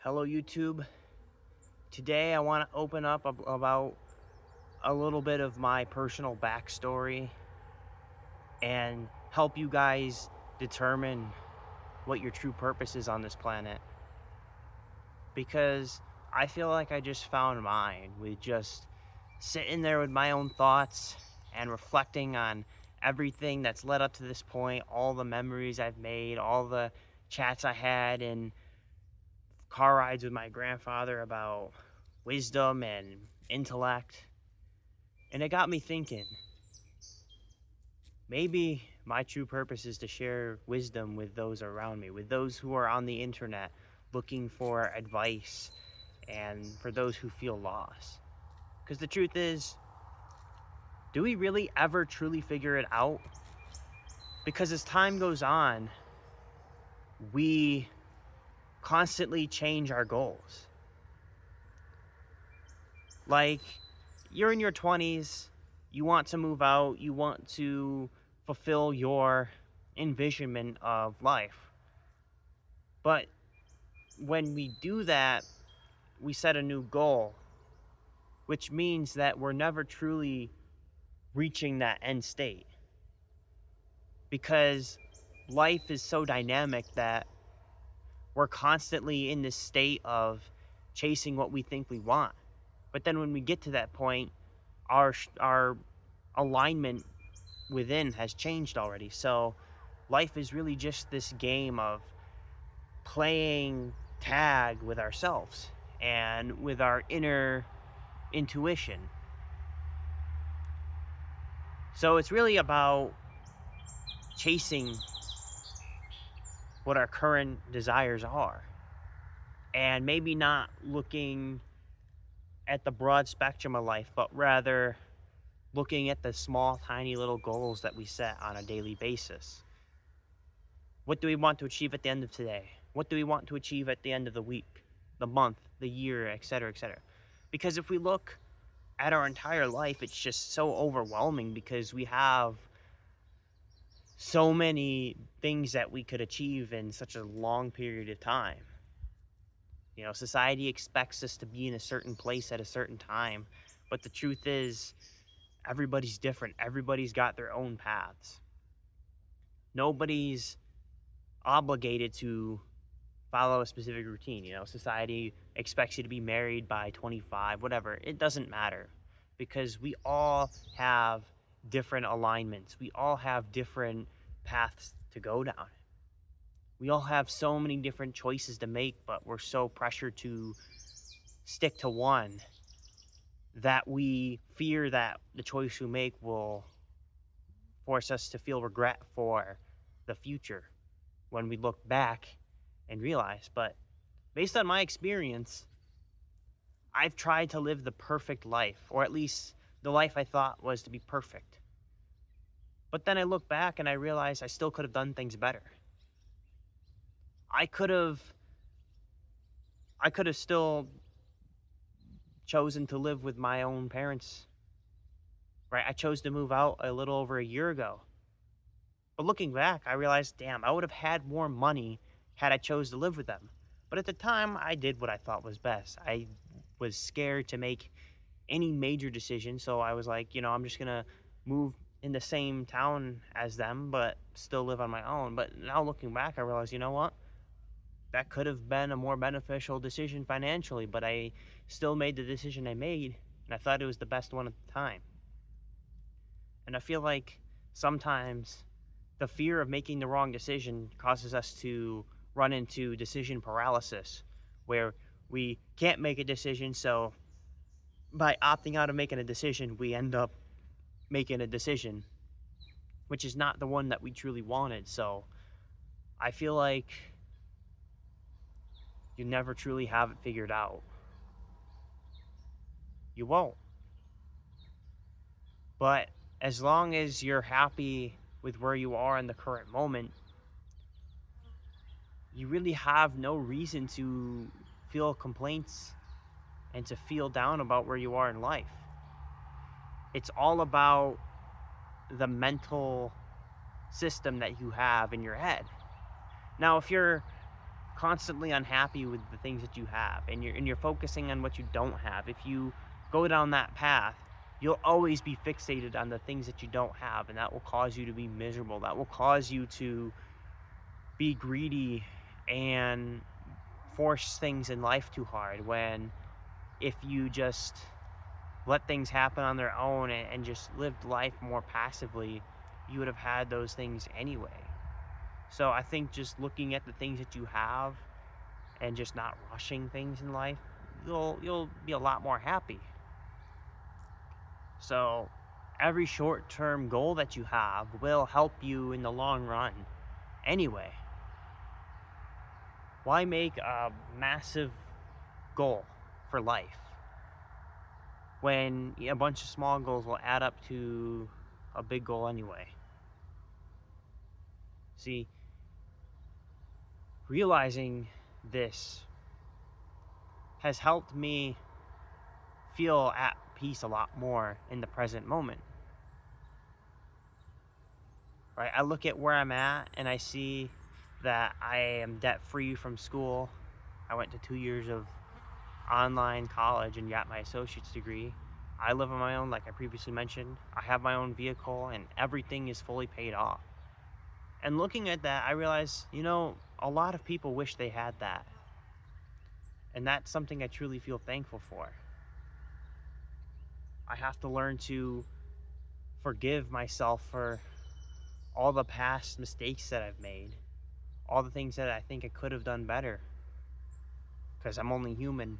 Hello YouTube. Today I want to open up about a little bit of my personal backstory and help you guys determine what your true purpose is on this planet. Because I feel like I just found mine with just sitting there with my own thoughts and reflecting on everything that's led up to this point, all the memories I've made, all the chats I had and car rides with my grandfather about wisdom and intellect. And it got me thinking, maybe my true purpose is to share wisdom with those around me, with those who are on the internet looking for advice, and for those who feel lost. Because the truth is, do we really ever truly figure it out? Because as time goes on, we constantly change our goals. Like, you're in your 20s, you want to move out, you want to fulfill your envisionment of life. But when we do that, we set a new goal, which means that we're never truly reaching that end state. Because life is so dynamic that we're constantly in this state of chasing what we think we want. But then when we get to that point, our alignment within has changed already. So life is really just this game of playing tag with ourselves and with our inner intuition. So it's really about chasing what our current desires are and maybe not looking at the broad spectrum of life, but rather looking at the small, tiny little goals that we set on a daily basis. What do we want to achieve at the end of today? What do we want to achieve at the end of the week, the month, the year, etc., etc.? Because if we look at our entire life, it's just so overwhelming because we have so many things that we could achieve in such a long period of time. You know, society expects us to be in a certain place at a certain time, but the truth is, everybody's different. Everybody's got their own paths. Nobody's obligated to follow a specific routine. You know, society expects you to be married by 25, whatever. It doesn't matter because we all have different alignments. We all have different paths to go down. We all have so many different choices to make, but we're so pressured to stick to one that we fear that the choice we make will force us to feel regret for the future when we look back and realize. But based on my experience, I've tried to live the perfect life, or at least the life I thought was to be perfect. But then I look back and I realize I still could have done things better. I could have still chosen to live with my own parents. Right? I chose to move out a little over a year ago. But looking back, I realized, damn, I would have had more money had I chose to live with them. But at the time, I did what I thought was best. I was scared to make any major decision, so I was like, I'm just going to move in the same town as them, but still live on my own. But now looking back, I realized, you know what? That could have been a more beneficial decision financially, but I still made the decision I made, and I thought it was the best one at the time. And I feel like sometimes the fear of making the wrong decision causes us to run into decision paralysis, where we can't make a decision, so by opting out of making a decision, we end up making a decision which is not the one that we truly wanted. So I feel like you never truly have it figured out. You won't. But as long as you're happy with where you are in the current moment, you really have no reason to feel complaints and to feel down about where you are in life. It's all about the mental system that you have in your head. Now, if you're constantly unhappy with the things that you have, and you're focusing on what you don't have, if you go down that path, you'll always be fixated on the things that you don't have, and that will cause you to be miserable. That will cause you to be greedy and force things in life too hard, when if you just let things happen on their own and just lived life more passively, you would have had those things anyway. So I think just looking at the things that you have and just not rushing things in life, you'll be a lot more happy. So every short-term goal that you have will help you in the long run anyway. Why make a massive goal for life when a bunch of small goals will add up to a big goal anyway? See, realizing this has helped me feel at peace a lot more in the present moment. Right? I look at where I'm at and I see that I am debt free from school. I went to 2 years of online college and got my associate's degree. I live on my own, like I previously mentioned. I have my own vehicle and everything is fully paid off. And looking at that, I realize, a lot of people wish they had that. And that's something I truly feel thankful for. I have to learn to forgive myself for all the past mistakes that I've made, all the things that I think I could have done better, because I'm only human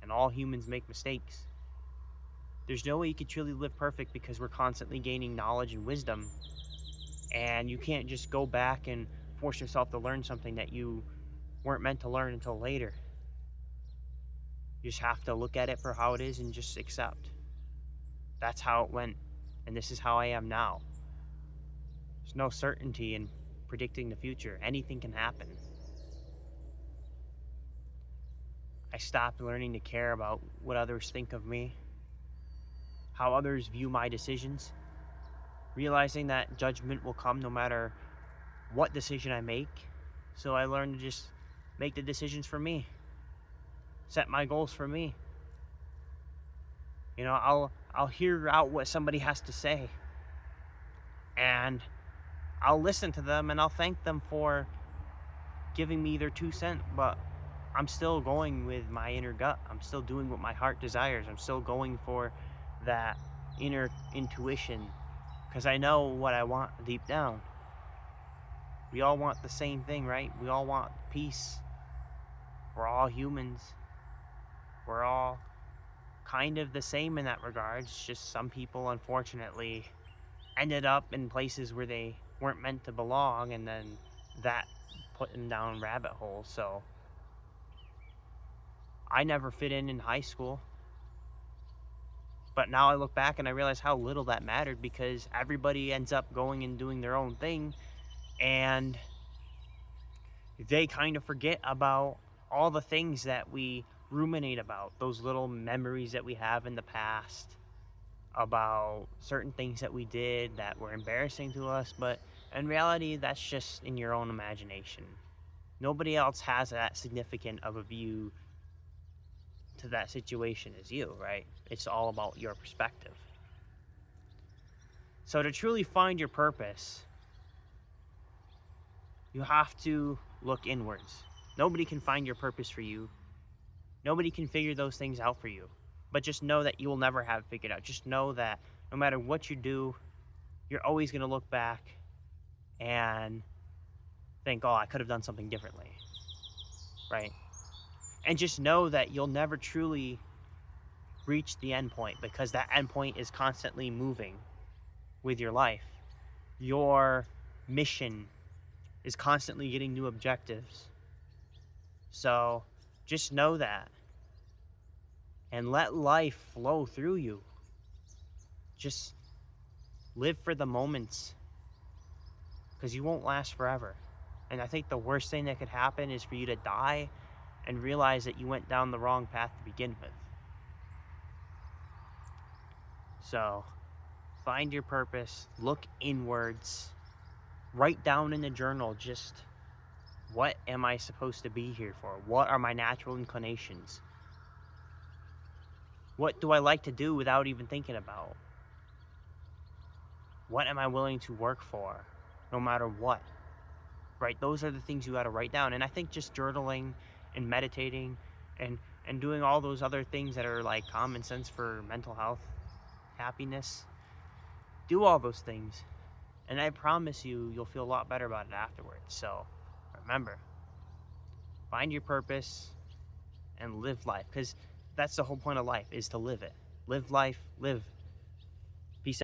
and all humans make mistakes. There's no way you could truly live perfect because we're constantly gaining knowledge and wisdom, and you can't just go back and force yourself to learn something that you weren't meant to learn until later. You just have to look at it for how it is and just accept. That's how it went, and this is how I am now. There's no certainty in predicting the future. Anything can happen. I stopped learning to care about what others think of me, how others view my decisions, realizing that judgment will come no matter what decision I make. So I learned to just make the decisions for me, set my goals for me. I'll hear out what somebody has to say, and I'll listen to them and I'll thank them for giving me their 2 cents, but I'm still going with my inner gut. I'm still doing what my heart desires. I'm still going for that inner intuition because I know what I want deep down. We all want the same thing, right? We all want peace. We're all humans. We're all kind of the same in that regard. It's just some people, unfortunately, ended up in places where they weren't meant to belong, and then that put them down rabbit holes. So I never fit in high school. But now I look back and I realize how little that mattered because everybody ends up going and doing their own thing, and they kind of forget about all the things that we ruminate about, those little memories that we have in the past about certain things that we did that were embarrassing to us, but in reality, that's just in your own imagination. Nobody else has that significant of a view to that situation as you, right? It's all about your perspective. So to truly find your purpose, you have to look inwards. Nobody can find your purpose for you. Nobody can figure those things out for you. But just know that you will never have it figured out. Just know that no matter what you do, you're always going to look back and think, oh, I could have done something differently, right? And just know that you'll never truly reach the end point because that end point is constantly moving with your life. Your mission is constantly getting new objectives. So just know that and let life flow through you. Just live for the moments because you won't last forever. And I think the worst thing that could happen is for you to die and realize that you went down the wrong path to begin with. So find your purpose, look inwards, write down in the journal just What am I supposed to be here for? What are my natural inclinations? What do I like to do without even thinking about? What am I willing to work for, no matter what? Right? Those are the things you got to write down. And I think just journaling and meditating and doing all those other things that are like common sense for mental health, happiness, do all those things. And I promise you, you'll feel a lot better about it afterwards. So remember, find your purpose and live life, because that's the whole point of life, is to live it. Live life, live. Peace out.